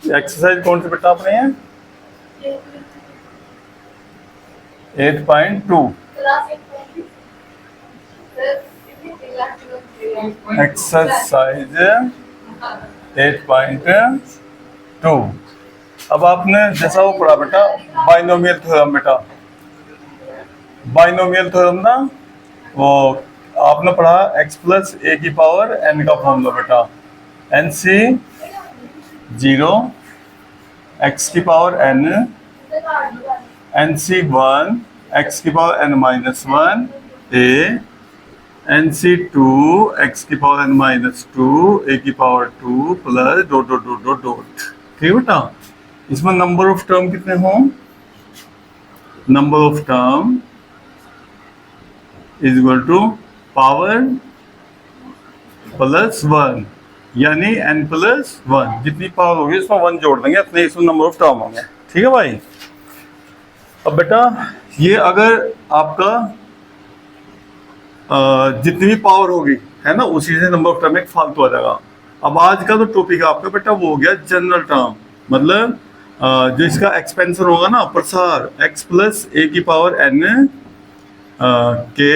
Exercise कौन सी बेटा आपने है? 8.2 एक्सरसाइज 8.2। अब आपने जैसा वो पढ़ा बेटा बाइनोमियल थ्योरम, बेटा बाइनोमियल थ्योरम ना, वो आपने पढ़ा x प्लस ए की पावर n का फॉर्मूला बेटा, एन सी 0 x की power n, N C 1 x की power n minus 1 a, N C 2 x की पावर n माइनस 2 a की power 2 plus dot dot dot dot dot. ठीक है बेटा, इसमें नंबर ऑफ टर्म कितने हों? Number of term is equal to power plus 1, यानी n प्लस 1, जितनी पावर होगी उसमें 1 जोड़ देंगे, अपने इसमें नंबर ऑफ टर्म होंगे। ठीक है भाई। अब बेटा ये अगर आपका जितनी भी पावर होगी है ना, उसी से नंबर ऑफ टर्म एक फालतू आ जाएगा। अब आज का तो टॉपिक आपका बेटा वो हो गया जनरल टर्म, मतलब जो इसका एक्सपेंशन होगा ना, प्रसार x प्लस ए की पावर n के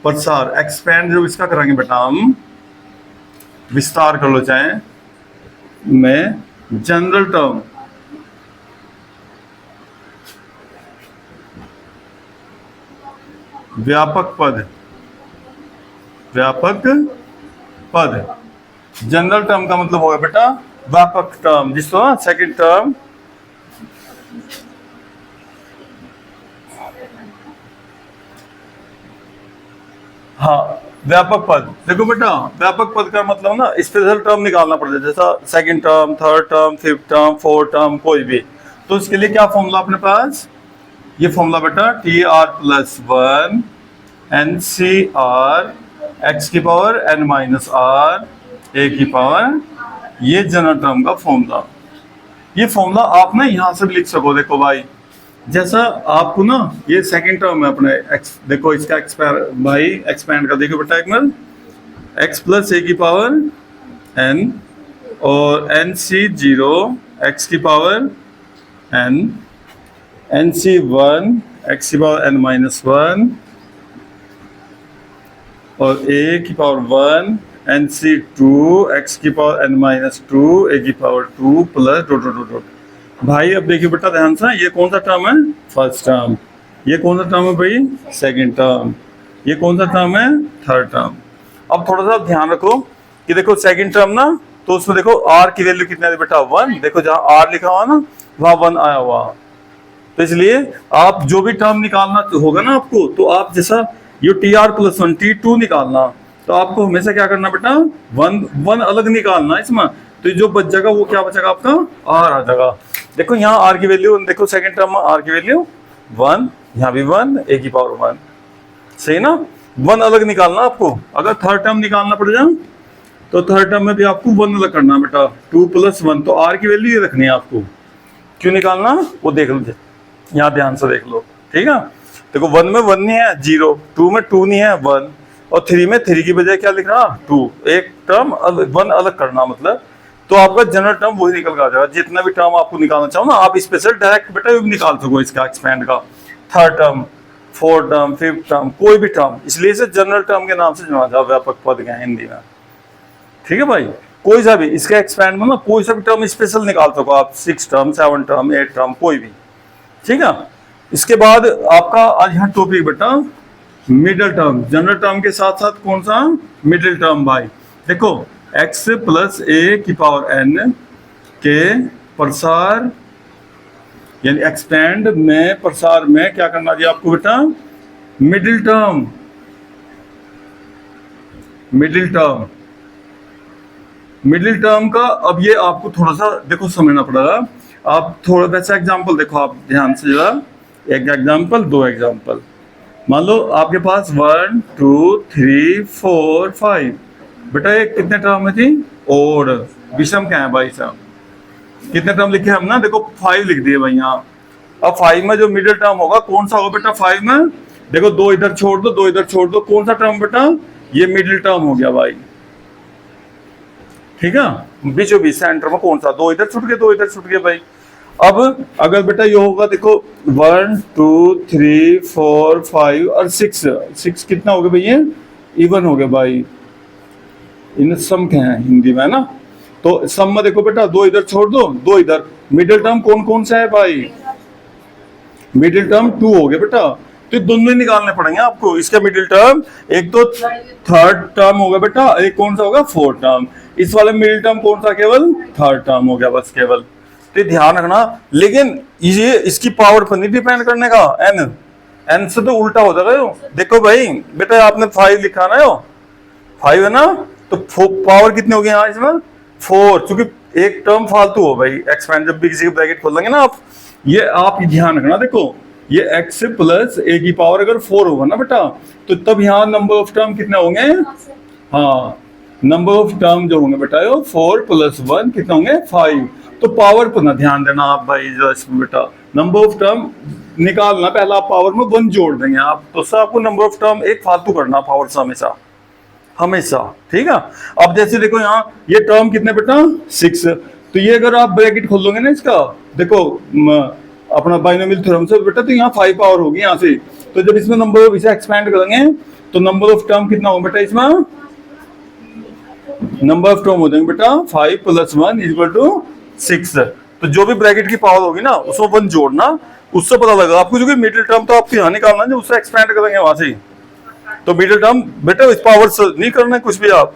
प्रसार, एक्सपेंड जो इसका करेंगे बेटा हम, विस्तार कर लो चाहे, में जनरल टर्म व्यापक पद, व्यापक पद। जनरल टर्म का मतलब होगा बेटा व्यापक टर्म, जिसको ना सेकंड टर्म हाँ व्यापक पद। देखो बेटा व्यापक पद का मतलब ना स्पेशल टर्म निकालना पड़ता है, जैसा second term, third term, fifth term, fourth term, कोई भी। तो इसके लिए क्या फॉर्मूला अपने पास? ये फॉर्मूला बेटा T R plus 1 N C R X की power n minus R A की पावर, ये जनरल टर्म का फॉर्मूला। ये फॉर्मूला आप ना यहाँ से भी लिख सको। देखो भाई, जैसा आपको ना ये सेकंड टर्म है अपने एक्स, देखो इसका एक्सपैंड कर देखो बेटा, एक मिनट, एक्स प्लस ए की पावर n और एन सी 0 एक्स की power n, N C 1 X की पावर n माइनस 1 और a की पावर 1, एन सी 2 एक्स की पावर n माइनस 2 a की power 2 plus dot dot dot. भाई अब देखिए बेटा ध्यान से, ये कौन सा टर्म है? First term. ये कौन सा टर्म है भाई? Second term. ये कौन सा टर्म है? Third term. अब थोड़ा सा ध्यान रखो कि देखो सेकंड टर्म ना, तो उसमें देखो r की वैल्यू कितना है बेटा? 1। देखो जहां r लिखा हुआ ना वहां 1 आया हुआ, तो इसलिए आप जो भी टर्म निकालना होगा ना आपको, तो आप जैसा ये टी आर प्लस 1 T2 निकालना, तो आपको हमेशा क्या करना बेटा? 1 अलग निकालना इसमें, तो जो बच जाएगा वो क्या बचेगा आपका? r आ जाएगा। देखो यहाँ r की वैल्यू, देखो सेकंड टर्म में r की वैल्यू 1, यहाँ भी 1, a की पावर 1, सही ना? 1 अलग निकालना आपको। अगर थर्ड टर्म निकालना पड़ जाए तो थर्ड टर्म में भी आपको 1 अलग करना बेटा, 2 प्लस 1, तो r की वैल्यू ये रखनी है आपको। क्यों निकालना वो देख लो, यहाँ ध्यान से देख लो, ठीक है? देखो 1 में 1 नहीं है 0, 2 में 2 नहीं है 1, और 3 में 3 की बजाय क्या लिखना? 2। एक टर्म 1 अलग करना, मतलब तो आपका जनरल टर्म वही निकल कर आ जाएगा। जितना भी टर्म आपको निकालना चाहो ना, आप स्पेशल डायरेक्ट बेटा भी निकाल सको इसका, एक्सपेंड का, third term, fourth term, fifth term, कोई भी टर्म। इसलिए इसे जनरल टर्म के नाम से जाना जाता है, व्यापक पद का हिंदी में। ठीक है भाई, कोई सा भी इसका एक्सपेंड में ना कोई सा भी टर्म स्पेशल निकाल सको आप, 6 टर्म, 7 टर्म, 8 टर्म, कोई भी। ठीक है, इसके बाद आपका आज यहाँ टॉपिक बेटा मिडिल टर्म। जनरल टर्म के साथ साथ कौन सा? Middle term. भाई देखो x प्लस ए की पावर n के प्रसार, यानी एक्सपेंड में, प्रसार में क्या करना चाहिए आपको बेटा? Middle term, middle term, middle term का। अब ये आपको थोड़ा सा देखो समझना पड़ेगा। आप थोड़ा वैसा एग्जांपल देखो, आप ध्यान से जरा, एक एग्जांपल, 2 एग्जांपल। मान लो आपके पास 1 2 3 4 5, बेटा ये कितने टर्म में थी? और विषम क्या है भाई साहब? कितने टर्म लिखे हम ना? देखो 5 लिख दिए भाई यहाँ। अब 5 में जो मिडिल टर्म होगा कौन सा होगा बेटा? 5 में देखो 2 इधर छोड़ दो, 2 इधर छोड़ दो, कौन सा टर्म बेटा? ये मिडिल टर्म हो गया भाई। ठीक है, बीचों बीच सेंटर में कौन सा, दो इधर छूट गए, दो इधर छूट गए भाई। अब अगर बेटा ये होगा, देखो 1 2 3 4 5 और 6, 6 कितना हो गया भैया, इवन हो गया भाई। इन सम के हैं हिंदी में, है ना। तो सम में देखो बेटा, दो इधर छोड़ दो, दो इधर, मिडिल टर्म कौन कौन सा है भाई, मिडिल टर्म 2 हो गया बेटा। तो दोनों ही निकालने पड़ेंगे आपको, इसका मिडिल टर्म, एक तो थर्ड टर्म होगा बेटा, एक कौन सा होगा, फोर्थ टर्म। इस वाले मिडिल टर्म कौन सा, केवल थर्ड टर्म हो गया बस केवल। तो ध्यान रखना, लेकिन ये इसकी पावर पर नहीं डिपेंड करने का, एन, एन से तो उल्टा हो जाएगा यो। देखो भाई बेटा, आपने 5 लिखा ना, यो 5 है ना, तो पावर कितनी होगी यहाँ इसमें, 4, क्योंकि एक टर्म फालतू हो भाई, एक्सपेंड जब भी किसी का ब्रैकेट खोलेंगे ना आप ध्यान रखना। देखो ये x प्लस a की पावर अगर 4 होगा ना बेटा, तो तब यहाँ नंबर ऑफ टर्म कितने होंगे, हाँ नंबर ऑफ टर्म जो होंगे बेटा यो 4 + 1 कितने होंगे, 5। तो पावर पर ना ध्यान देना आप भाई, जो इसमें बेटा नंबर ऑफ टर्म निकालना, पहला आप पावर में 1 जोड़ देंगे आप, तो उससे आपको नंबर ऑफ टर्म एक फालतू करना पावर से हमेशा हमेशा, ठीक है। अब जैसे देखो यहाँ ये टर्म कितने बेटा, 6, तो ये अगर आप ब्रैकेट खोल दोगे ना इसका, देखो अपना बाइनोमियल थ्योरम से बेटा, तो यहाँ 5 पावर होगी यहाँ से। तो जब इसमें नंबर इसे एक्सपेंड करेंगे तो नंबर ऑफ टर्म कितना होगा बेटा, इसमें नंबर ऑफ टर्म हो जाएंगे बेटा 5 + 1 = 6। तो जो भी ब्रैकेट की पावर होगी ना उसमें 1 जोड़ना, उससे पता लगा आपको, जो कि मिडिल टर्म तो आपको यहाँ निकालना है, उससे एक्सपेंड करेंगे वहां से। तो मिडिल टर्म बेटा इस पावर से नहीं करना है कुछ भी, आप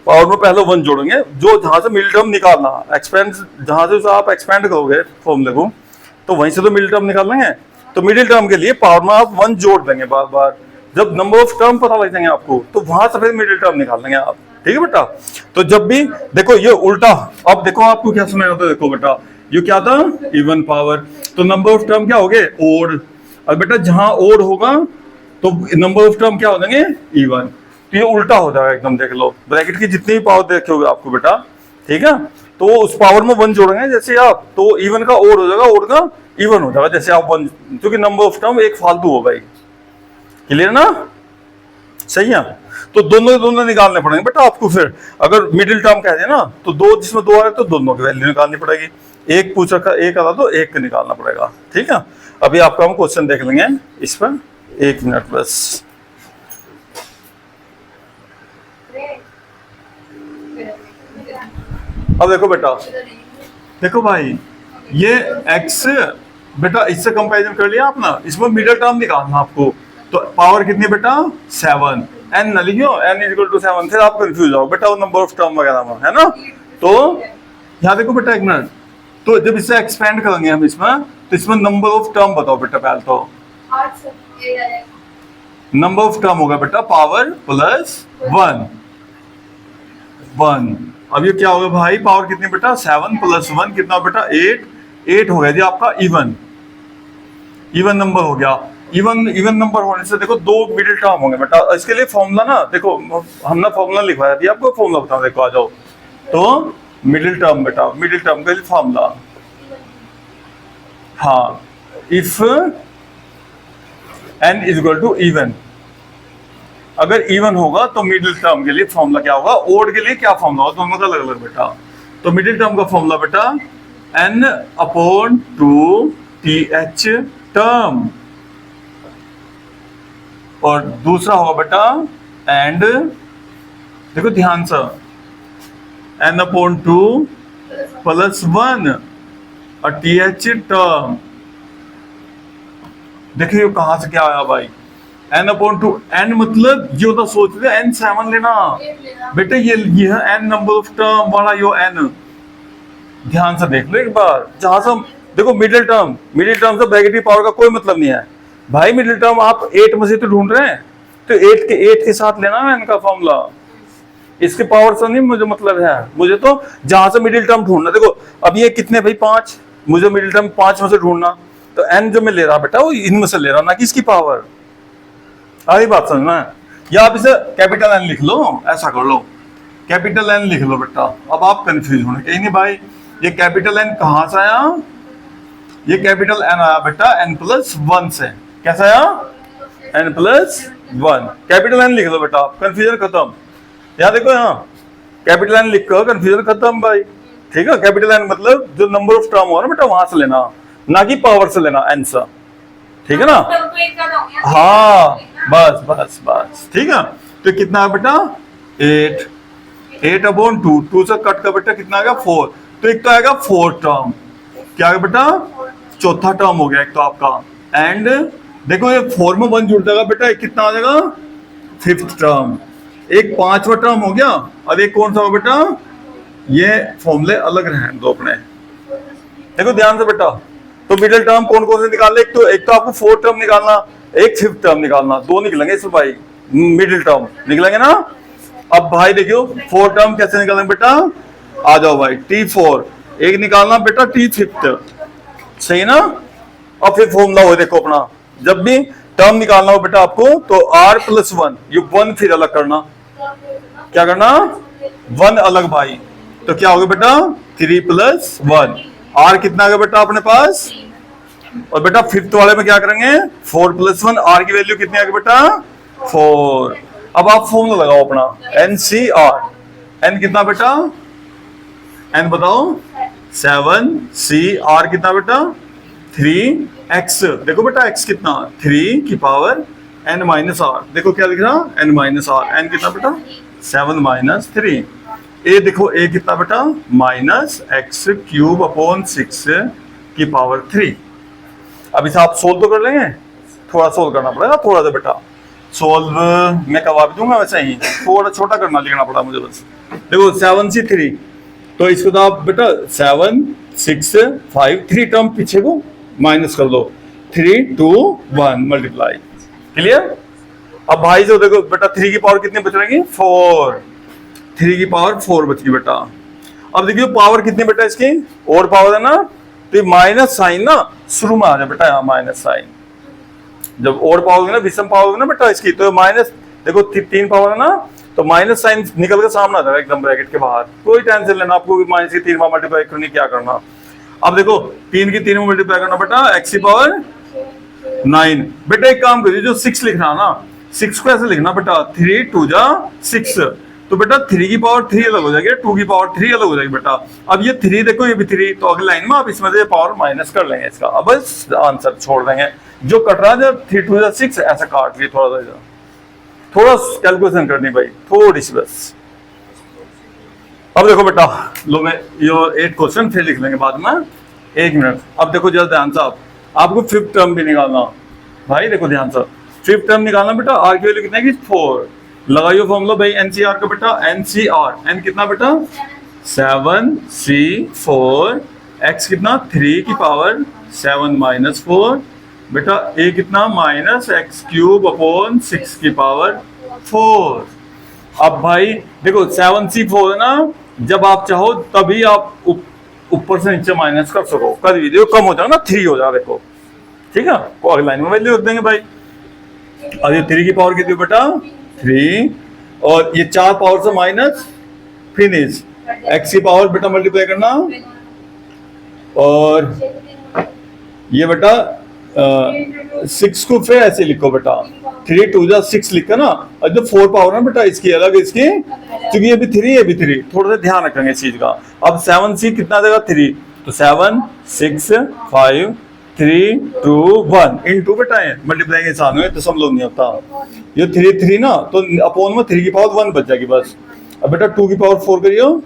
पावर में पहले 1 जोड़ेंगे, जो जहां से मिडिल टर्म निकालना, एक्सपेंड जहां से आप एक्सपेंड करोगे फॉर्मूले को, तो वहीं से तो मिडिल टर्म निकाल लेंगे। तो मिडिल टर्म के लिए पावर में आप 1 जोड़ देंगे बार बार, जब नंबर ऑफ टर्म पता लग जाएंगे आपको, तो वहां से फिर मिडिल टर्म निकाल लेंगे आप, ठीक है बेटा। तो जब भी देखो ये उल्टा, अब देखो आपको क्या सुना होता है, देखो बेटा ये क्या था, इवन पावर, तो नंबर ऑफ टर्म क्या हो गए, ओड। अब बेटा जहां ओड होगा तो नंबर ऑफ टर्म क्या हो जाएंगे, इवन। तो ये उल्टा हो जाएगा एकदम, देख लो ब्रैकेट की जितनी भी पावर देखोगे आपको बेटा, ठीक है, तो उस पावर में 1 जोड़ेंगे जैसे आप, तो इवन का ओड हो जाएगा, ओड का इवन हो जाएगा, जैसे आप 1, क्योंकि नंबर ऑफ टर्म एक फालतू हो भाई, क्लियर ना, सही है। तो दोनों निकालने पड़ेंगे बेटा आपको। फिर अगर मिडिल टर्म कह दिया ना, तो दो जिसमें 2 आ रहे तो दोनों की वैल्यू निकालनी पड़ेगी, एक पूछ रखा, एक आ रहा तो एक निकालना पड़ेगा, ठीक है। अभी आपका हम क्वेश्चन देख लेंगे इस पर, 1 मिनट बस। अब देखो बेटा, देखो भाई ये x बेटा, इससे कंपैरिजन कर लिया आपने, इसमें मिडिल टर्म निकालना आपको, तो पावर कितनी बेटा, 7, n ना लिखियो, n = 7, फिर आप कंफ्यूज हो बेटा वो नंबर ऑफ टर्म वगैरह में, है ना। तो यहाँ देखो बेटा, एक मिनट, तो जब इसे एक्सपेंड करेंगे हम इसमें, तो इसमें नंबर ऑफ टर्म बताओ बेटा, पहले तो नंबर ऑफ टर्म होगा बेटा पावर + 1। अब ये क्या होगा भाई, पावर कितनी बेटा, 7 + 1 कितना बेटा, 8 हो गया जी आपका इवन नंबर हो गया। इवन नंबर होने से देखो 2 मिडिल टर्म होंगे बेटा। इसके लिए फॉर्मूला ना, देखो हमने फॉर्मूला लिखवाया अभी आपको, फॉर्मूला बताओ, देखो आ जाओ। तो मिडिल टर्म बेटा, मिडिल टर्म का फॉर्मूला, हाँ, इफ n = इवन, अगर इवन होगा तो मिडिल टर्म के लिए फॉर्मूला क्या होगा, ओड के लिए क्या फॉर्मूला होगा, दोनों का अलग अलग बेटा। तो मिडिल टर्म का फॉर्मूला बेटा n/2th टर्म, और दूसरा होगा बेटा एंड, देखो ध्यान से, n/2 + 1 और th टर्म। देखिए कहां से क्या आया भाई, n/2, n मतलब ये होता, सोच रहे n 7 लेना बेटा, ये है n नंबर ऑफ टर्म वाला, यो n, ध्यान से देख लो एक बार। जहां से देखो मिडिल टर्म से ब्रैकेट की पावर का कोई मतलब नहीं है भाई, मिडिल टर्म आप 8 में से तो ढूंढ रहे हैं, तो 8 के साथ लेना है n का फॉर्मूला, इसके पावर से नहीं मुझे मतलब है, मुझे तो जहां से मिडिल टर्म ढूंढना। देखो अब ये कितने भाई, 5, मुझे मिडिल टर्म 5 में से ढूंढना, तो n जो मैं ले रहा बेटा वो इनमें से ले रहा, ना कि इसकी पावर। आई बात समझना है, या आप इसे कैपिटल N लिख लो, ऐसा कर लो, कैपिटल N लिख लो बेटा। अब आप कंफ्यूज होने कहीं नहीं भाई, ये कैपिटल N कहां से आया, ये कैपिटल N आया बेटा n+1 से, कैसा आया, n+1, कैपिटल N लिख लो बेटा, कंफ्यूजन खत्म। यहाँ देखो, यहाँ कैपिटल एन लिख कर कंफ्यूजन खत्म भाई। ठीक है, कैपिटल एन मतलब जो नंबर ऑफ टर्म हो ना बेटा वहां से लेना, ना कि पावर से लेना एन सा। ठीक है ना? हाँ बस बस बस ठीक है। तो कितना है बेटा 8, 8/2, 2 से कट का बेटा कितना आएगा 4, तो एक तो आएगा 4 टर्म, क्या आएगा बेटा चौथा टर्म हो गया एक तो आपका। एंड देखो ये 4 में 1 जुड़ जाएगा बेटा, एक कितना आ जाएगा 5th टर्म, एक 5वां टर्म हो गया। और एक कौन सा हो बेटा, ये फॉर्मूले अलग रहने दो अपने, देखो ध्यान से बेटा। तो मिडिल टर्म कौन कौन से निकालने, एक तो आपको 4 टर्म निकालना, एक 5th टर्म निकालना, 2 निकलेंगे इसमें भाई, मिडिल टर्म निकलेंगे ना। अब भाई देखियो 4 टर्म कैसे निकालेंगे बेटा, आ जाओ भाई T4 एक निकालना बेटा, T5th सही ना। और फिर फॉर्मूला हो देखो अपना, जब भी टर्म निकालना हो बेटा आपको तो R+1, ये 1 फिर अलग करना, क्या करना 1 अलग भाई, तो क्या होगा बेटा 3+1, R कितना आ गया बेटा अपने पास। और बेटा 5th वाले में क्या करेंगे 4+1, R की वैल्यू कितनी आ गई बेटा 4। अब आप फॉर्मूला लगाओ अपना NCR, N कितना बेटा, N बताओ 7, C R कितना बेटा 3x, देखो बेटा x कितना 3 की पावर n-r, देखो क्या लिख रहा n-r, n कितना बेटा 7 - 3, a देखो a कितना बेटा -x³ 6 की पावर 3। अब इसे आप सोल्व तो कर लेंगे, थोड़ा सोल्व करना पड़ेगा थोड़ा सा बेटा, सोल्व मैं करवा भी दूंगा, वैसे ही थोड़ा छोटा करना लिखना पड़ा मुझे बस। देखो 7C 3, तो इसको तो आप बेटा 7 6 5 3 टर्म पीछे को माइनस कर दो, 3 2 1 मल्टीप्लाई, क्लियर। अब भाई जो देखो बेटा 3 की पावर कितनी बच रहेगी 4, 3 की पावर 4 बच गई बेटा। अब देखिए पावर कितनी बेटा इसकी, और पावर है ना, तो ये माइनस साइन ना शुरू में आ जाए बेटा, यहाँ माइनस साइन, जब और पावर होगी ना विषम पावर होगी ना बेटा इसकी, तो माइनस देखो 3 पावर है ना, तो माइनस साइन निकल के सामने आ जाएगा एकदम ब्रैकेट के बाहर, कोई टेंशन लेना आपको माइनस की 3 बार मल्टीप्लाई करनी, क्या करना। अब देखो 3 की 3 में मल्टीप्लाई करना बेटा x की पावर 9, बेटा एक काम करिए जो 6 लिख रहा ना, 6 को ऐसे लिखना बेटा 3 2 जा 6, तो बेटा 3 की पावर 3 अलग हो जाएगी, 2 की पावर 3 अलग हो जाएगी बेटा। अब ये 3 देखो ये भी 3, तो अगली लाइन में आप इसमें से पावर माइनस कर लेंगे इसका, अब बस आंसर छोड़ देंगे, जो कट रहा है 3 2 जा 6 ऐसा काट लिए, थोड़ा कैलकुलेशन करनी भाई थोड़ी सी बस। अब देखो बेटा लो मैं ये 8 क्वेश्चन फिर लिख लेंगे बाद में, 1 मिनट। अब देखो जरा ध्यान से आपको 5th टर्म भी निकालना भाई, देखो ध्यान से 5th टर्म निकालना बेटा, R की वैल्यू कितना है 4, लगाइयो फॉर्मूला भाई NCR का बेटा, NCR n कितना बेटा 7C4, x कितना 3 की पावर 7 - 4 बेटा, a कितना -x³ 6 की पावर 4। अब भाई देखो 7C4 है ना, जब आप चाहो तभी आप ऊपर से नीचे माइनस कर सको, कर दीजिए कम हो जाएगा ना 3 हो जाएगा देखो, ठीक है, तो अगली लाइन में वैल्यू रख देंगे भाई। अब ये 3 की पावर कितनी बेटा 3, और ये 4 पावर से माइनस फिनिश, x की पावर बेटा मल्टीप्लाई करना, और ये बेटा 6 को फिर ऐसे लिखो बेटा 3 2 जा 6 लिखा ना, और जो 4 पावर है बेटा इसकी अलग इसकी, क्योंकि ये भी 3 ये भी 3, थोड़ा सा ध्यान रखेंगे इस चीज का। अब 7C कितना देगा 3, तो 7 6 5 3 2 1 इन 2 बेटा है, मल्टीप्लाई के साथ में दशमलव नहीं होता, ये 3 3 ना, तो अपॉन में 3 की पावर 1 बच जाएगी बस। अब बेटा 2 की पावर 4 करियो,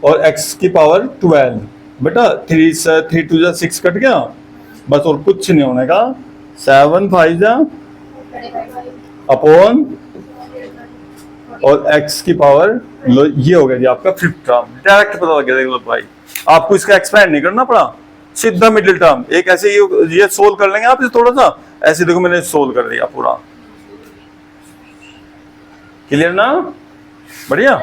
और x की पावर 12 बेटा, 3 से 3 2 जा 6 कट गया बस, और कुछ नहीं होने का, 7 5 जा अपॉन और x की पावर लो, ये हो गया जी आपका 5th टर्म, डायरेक्ट पता लग गया देखो भाई, आपको इसका एक्सपेंड नहीं करना पड़ा, सीधा मिडिल टर्म एक ऐसे ये सोल्व कर लेंगे आप, थोड़ा सा ऐसे देखो मैंने सोल्व कर दिया पूरा, क्लियर ना, बढ़िया।